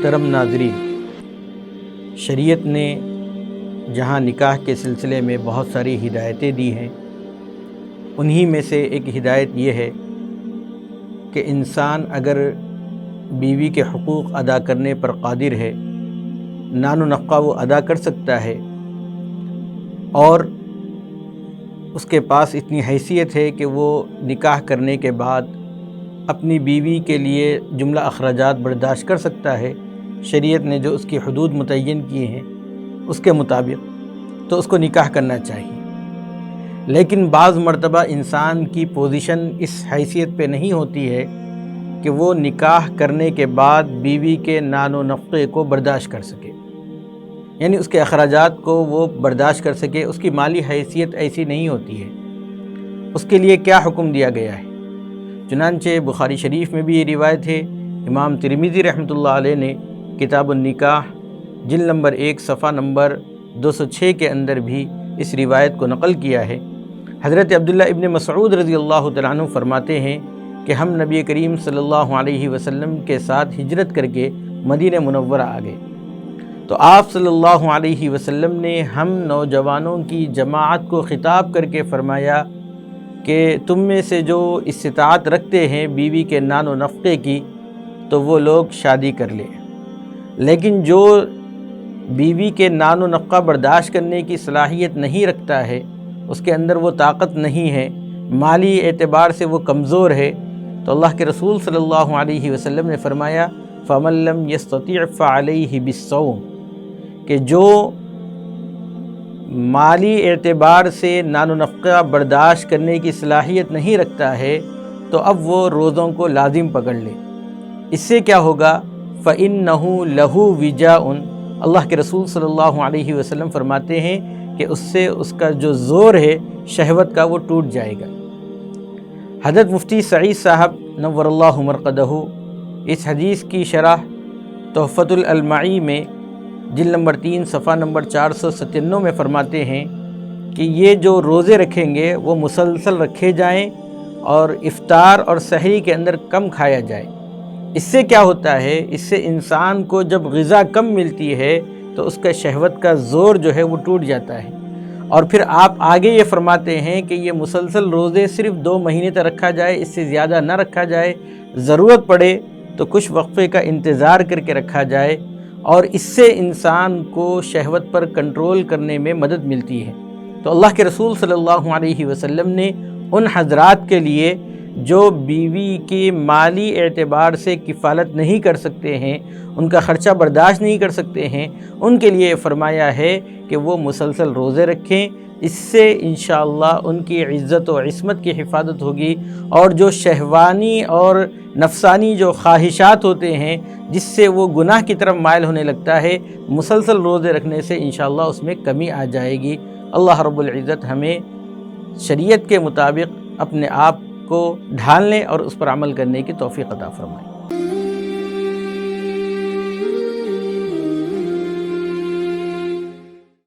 محترم ناظرین، شریعت نے جہاں نکاح کے سلسلے میں بہت ساری ہدایتیں دی ہیں، انہی میں سے ایک ہدایت یہ ہے کہ انسان اگر بیوی کے حقوق ادا کرنے پر قادر ہے، نان و نفقہ وہ ادا کر سکتا ہے اور اس کے پاس اتنی حیثیت ہے کہ وہ نکاح کرنے کے بعد اپنی بیوی کے لیے جملہ اخراجات برداشت کر سکتا ہے، شریعت نے جو اس کی حدود متعین کیے ہیں اس کے مطابق، تو اس کو نکاح کرنا چاہیے۔ لیکن بعض مرتبہ انسان کی پوزیشن اس حیثیت پہ نہیں ہوتی ہے کہ وہ نکاح کرنے کے بعد بیوی کے نان و نفقے کو برداشت کر سکے، یعنی اس کے اخراجات کو وہ برداشت کر سکے، اس کی مالی حیثیت ایسی نہیں ہوتی ہے۔ اس کے لیے کیا حکم دیا گیا ہے؟ چنانچہ بخاری شریف میں بھی یہ روایت ہے، امام ترمذی رحمۃ اللہ علیہ نے کتاب النکاح جلد نمبر 1 صفحہ نمبر 206 کے اندر بھی اس روایت کو نقل کیا ہے۔ حضرت عبداللہ ابن مسعود رضی اللہ تعالیٰ عنہ فرماتے ہیں کہ ہم نبی کریم صلی اللہ علیہ وسلم کے ساتھ ہجرت کر کے مدینہ منورہ آ گئے، تو آپ صلی اللہ علیہ وسلم نے ہم نوجوانوں کی جماعت کو خطاب کر کے فرمایا کہ تم میں سے جو استطاعت رکھتے ہیں بیوی کے نان و نفقے کی، تو وہ لوگ شادی کر لیں، لیکن جو بیوی کے نان و نفقہ برداشت کرنے کی صلاحیت نہیں رکھتا ہے، اس کے اندر وہ طاقت نہیں ہے، مالی اعتبار سے وہ کمزور ہے، تو اللہ کے رسول صلی اللہ علیہ وسلم نے فرمایا فَمَن لَّمْ يَسْتَطِعْ فَعَلَيْهِ بِالصَّوْمِ، کہ جو مالی اعتبار سے نان و نفقہ برداشت کرنے کی صلاحیت نہیں رکھتا ہے، تو اب وہ روزوں کو لازم پکڑ لے۔ اس سے کیا ہوگا؟ فَإِنَّهُ لَهُ وِجَاءٌ، اللہ کے رسول صلی اللہ علیہ وسلم فرماتے ہیں کہ اس سے اس کا جو زور ہے شہوت کا وہ ٹوٹ جائے گا۔ حضرت مفتی سعید صاحب نور اللہ مرقدہ اس حدیث کی شرح تحفۃ الالمعی میں جلد نمبر 3 صفحہ نمبر 497 میں فرماتے ہیں کہ یہ جو روزے رکھیں گے وہ مسلسل رکھے جائیں اور افطار اور سحری کے اندر کم کھایا جائے۔ اس سے کیا ہوتا ہے؟ اس سے انسان کو جب غذا کم ملتی ہے تو اس کا شہوت کا زور جو ہے وہ ٹوٹ جاتا ہے۔ اور پھر آپ آگے یہ فرماتے ہیں کہ یہ مسلسل روزے صرف 2 مہینے تک رکھا جائے، اس سے زیادہ نہ رکھا جائے، ضرورت پڑے تو کچھ وقفے کا انتظار کر کے رکھا جائے، اور اس سے انسان کو شہوت پر کنٹرول کرنے میں مدد ملتی ہے۔ تو اللہ کے رسول صلی اللہ علیہ وسلم نے ان حضرات کے لیے جو بیوی کی مالی اعتبار سے کفالت نہیں کر سکتے ہیں، ان کا خرچہ برداشت نہیں کر سکتے ہیں، ان کے لیے فرمایا ہے کہ وہ مسلسل روزے رکھیں، اس سے انشاءاللہ ان کی عزت و عصمت کی حفاظت ہوگی، اور جو شہوانی اور نفسانی جو خواہشات ہوتے ہیں جس سے وہ گناہ کی طرف مائل ہونے لگتا ہے، مسلسل روزے رکھنے سے انشاءاللہ اس میں کمی آ جائے گی۔ اللہ رب العزت ہمیں شریعت کے مطابق اپنے آپ کو ڈھالنے اور اس پر عمل کرنے کی توفیق عطا فرمائے۔